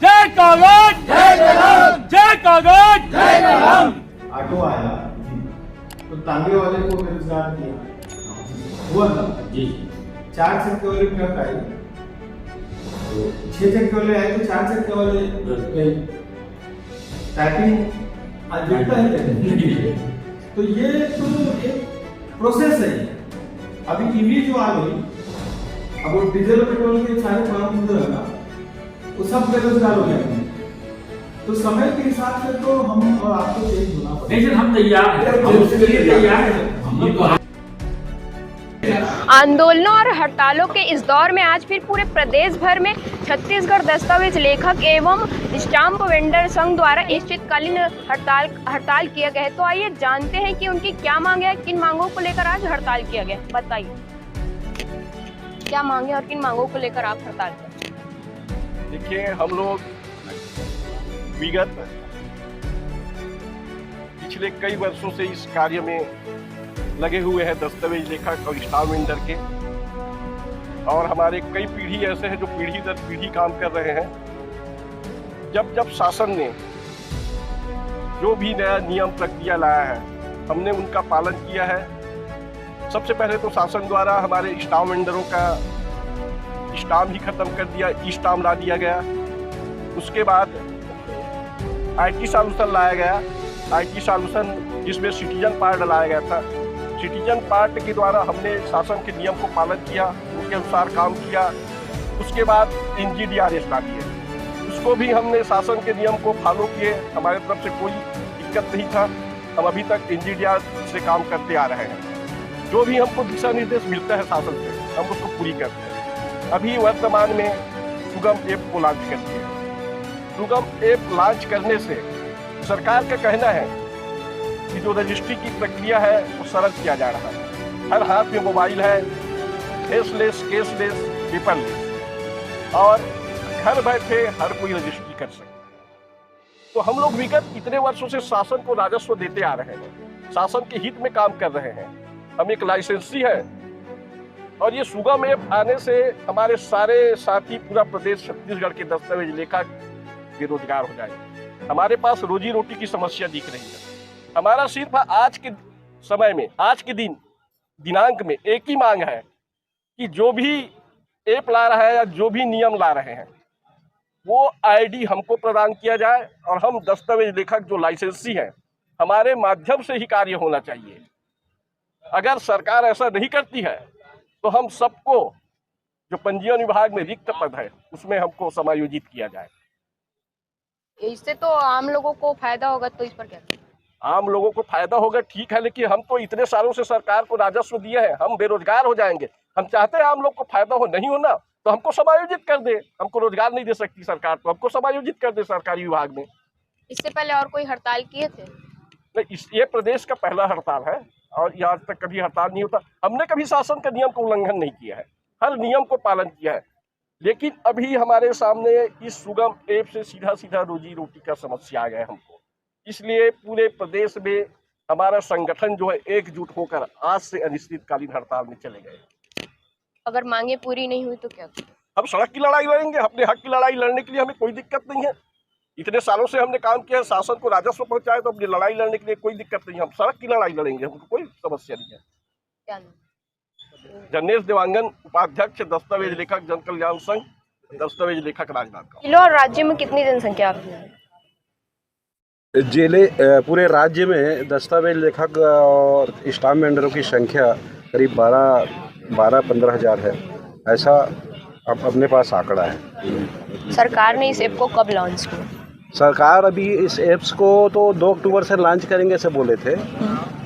जय कागज जय कलम, जय कागज जय कलम। ऑटो आया तो तांगे वाले को बेरोजगार किया हुआ था जी। 4 चक्के वाले ट्रक आए, 6 चक्के वाले आए तो 4 चक्के वाले गए। टाइपिंग आज देखता है तो ये तो एक प्रोसेस है। अभी ईवी जो आ गई, अब वो डीजल पेट्रोल के सारे काम जो है ना वो सब बेरोजगार हो जाएंगे। तो समय के हिसाब से तो हम और आपको चेंज होना पड़ेगा। नहीं सर, हम तैयार हैं, हम उसके लिए तैयार हैं। हम तो आंदोलनों और हड़तालों के इस दौर में आज फिर पूरे प्रदेश भर में छत्तीसगढ़ दस्तावेज लेखक एवं स्टाम्प वेंडर संघ द्वारा अनिश्चितकालीन हड़ताल किया गया है। तो आइए जानते हैं कि उनकी क्या मांग है, किन मांगों को लेकर आज हड़ताल किया गया। बताइए क्या मांगे और किन मांगों को लेकर आप हड़ताल कर? देखिए, हम लोग विगत पिछले कई वर्षों से इस कार्य में लगे हुए हैं, दस्तावेज लेखक और स्टाम्प वेंडर के। और हमारे कई पीढ़ी ऐसे हैं जो पीढ़ी दर पीढ़ी काम कर रहे हैं। जब जब शासन ने जो भी नया नियम प्रक्रिया लाया है, हमने उनका पालन किया है। सबसे पहले तो शासन द्वारा हमारे स्टाम्प वेंडरों का स्टाम्प ही खत्म कर दिया, ई स्टाम्प ला दिया गया। उसके बाद IT सॉल्यूशन लाया गया। IT सॉल्यूशन जिसमें सिटीजन पार्ट लाया गया था। सिटीजन पार्ट के द्वारा हमने शासन के नियम को पालन किया, उनके अनुसार काम किया। उसके बाद NGDRS ला दिए, उसको भी हमने शासन के नियम को फॉलो किए। हमारे तरफ से कोई दिक्कत नहीं था। हम अभी तक NGDRS से काम करते आ रहे हैं। जो भी हमको दिशा निर्देश मिलता है शासन से, हम उसको पूरी करते हैं। अभी वर्तमान में सुगम ऐप को लॉन्च करते हैं। सुगम ऐप लॉन्च करने से सरकार का कहना है कि जो रजिस्ट्री की प्रक्रिया है वो सरल किया जा रहा है। हर हाथ में मोबाइल है, फेसलेस, केसलेस, पेपरलेस, और घर बैठे हर कोई रजिस्ट्री कर सकता है। तो हम लोग विगत इतने वर्षों से शासन को राजस्व देते आ रहे हैं, शासन के हित में काम कर रहे हैं। हम एक लाइसेंसी है, और ये सुगम ऐप आने से हमारे सारे साथी पूरा प्रदेश छत्तीसगढ़ के दस्तावेज लेखक बेरोजगार हो जाएंगे। हमारे पास रोजी रोटी की समस्या दिख रही है। हमारा सिर्फ आज के समय में, आज के दिनांक में एक ही मांग है कि जो भी ऐप ला रहा है या जो भी नियम ला रहे हैं वो ID हमको प्रदान किया जाए, और हम दस्तावेज लेखक जो लाइसेंसी हैं हमारे माध्यम से ही कार्य होना चाहिए। अगर सरकार ऐसा नहीं करती है तो हम सबको, जो पंजीयन विभाग में रिक्त पद है उसमें हमको समायोजित किया जाए। इससे तो आम लोगों को फायदा होगा, तो इस पर क्या? आम लोगों को फायदा होगा, ठीक है, लेकिन हम तो इतने सालों से सरकार को राजस्व दिए हैं, हम बेरोजगार हो जाएंगे। हम चाहते हैं आम लोग को फायदा हो, नहीं होना तो हमको समायोजित कर दे। हमको रोजगार नहीं दे सकती सरकार, तो हमको समायोजित कर दे सरकारी विभाग में। इससे पहले और कोई हड़ताल किए थे? नहीं, ये प्रदेश का पहला हड़ताल है, और आज तक कभी हड़ताल नहीं होता। हमने कभी शासन के नियम का उल्लंघन नहीं किया है, हर नियम को पालन किया है। लेकिन अभी हमारे सामने इस सुगम ऐप से सीधा सीधा रोजी रोटी का समस्या आ गया है हमको। इसलिए पूरे प्रदेश में हमारा संगठन जो है एकजुट होकर आज से अनिश्चितकालीन हड़ताल में चले गए। अगर मांगे पूरी नहीं हुई तो क्या? हम सड़क की लड़ाई लड़ेंगे। अपने हक की लड़ाई लड़ने के लिए हमें कोई दिक्कत नहीं है। इतने सालों से हमने काम किया है, शासन को राजस्व पहुंचाए, तो अपनी लड़ाई लड़ने के लिए कोई दिक्कत नहीं है। हम सड़क की लड़ाई लड़ेंगे, हमको कोई समस्या नहीं है। क्या नाम? जनेश देवांगन, उपाध्यक्ष दस्तावेज लेखक जन कल्याण संघ, दस्तावेज लेखक राजनांदगांव। जिले और राज्य में कितनी जनसंख्या है? जिले पूरे राज्य में दस्तावेज लेखक और स्टाम्प वेंडरों की संख्या करीब 12-15 हज़ार है, ऐसा अब अपने पास आंकड़ा है। सरकार ने इस ऐप को कब लॉन्च किया? सरकार अभी इस ऐप्स को तो 2 अक्टूबर से लॉन्च करेंगे ऐसे बोले थे,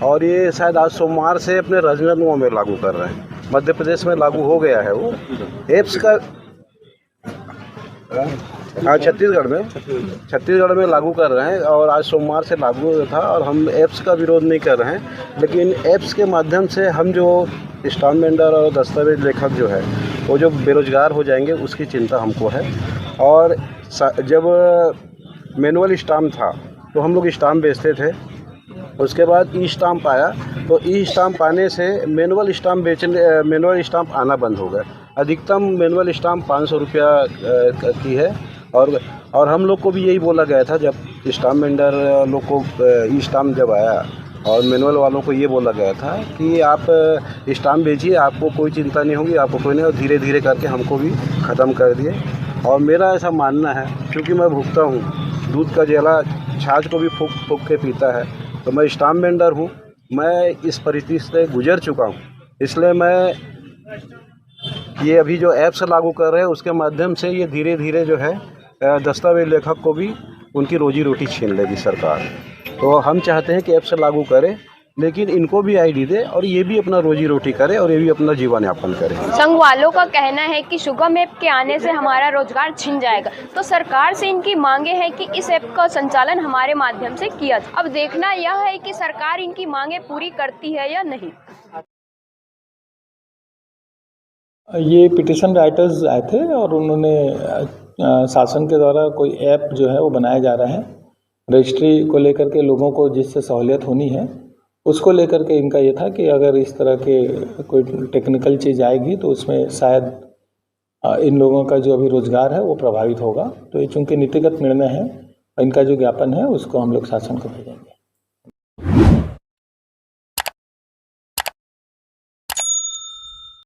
और ये शायद आज सोमवार से अपने राजनांदगांव में लागू कर रहे हैं। मध्य प्रदेश में लागू हो गया है वो ऐप्स का। हाँ, छत्तीसगढ़ में लागू कर रहे हैं, और आज सोमवार से लागू था। और हम ऐप्स का विरोध नहीं कर रहे हैं, लेकिन ऐप्स के माध्यम से हम जो स्टाम्प वेंडर और दस्तावेज लेखक जो है वो जो बेरोजगार हो जाएंगे उसकी चिंता हमको है। और जब मैनुअल स्टाम्प था तो हम लोग स्टाम्प बेचते थे, उसके बाद ई स्टाम्प आया, तो ई स्टाम्प आने से मैनुअल स्टाम्प आना बंद हो गया। अधिकतम मैनुअल स्टाम्प 500 रुपया की है, और हम लोग को भी यही बोला गया था जब स्टाम्प वेंडर लोग को ई स्टाम्प जब आया और मैनुअल वालों को ये बोला गया था कि आप स्टाम्प बेचिए, आपको कोई चिंता नहीं होगी, आपको कोई नहीं। और धीरे धीरे करके हमको भी ख़त्म कर दिए। और मेरा ऐसा मानना है, क्योंकि मैं भुगता हूँ, दूध का ज्वाला छाछ को भी फूंक फूंक के पीता है, तो मैं स्टाम्प वेंडर हूँ, मैं इस परिस्थिति से गुजर चुका हूँ। इसलिए मैं ये अभी जो ऐप्स लागू कर रहे हैं उसके माध्यम से ये धीरे धीरे जो है दस्तावेज लेखक को भी उनकी रोजी रोटी छीन लेगी सरकार। तो हम चाहते हैं कि ऐप्स लागू करें, लेकिन इनको भी आईडी दे और ये भी अपना रोजी रोटी करे और ये भी अपना जीवन यापन करे। संघ वालों का कहना है कि सुगम ऐप के आने से हमारा रोजगार छिन जाएगा, तो सरकार से इनकी मांगे हैं कि इस ऐप का संचालन हमारे माध्यम से किया जाए। अब देखना यह है कि सरकार इनकी मांगे पूरी करती है या नहीं। ये पिटिशन राइटर्स आए थे और उन्होंने शासन के द्वारा कोई ऐप जो है वो बनाया जा रहा है रजिस्ट्री को लेकर के, लोगों को जिससे सहूलियत होनी है उसको लेकर के इनका ये था कि अगर इस तरह के कोई टेक्निकल चीज़ आएगी तो उसमें शायद इन लोगों का जो अभी रोज़गार है वो प्रभावित होगा। तो ये चूँकि नीतिगत निर्णय है, इनका जो ज्ञापन है उसको हम लोग शासन को भेजेंगे।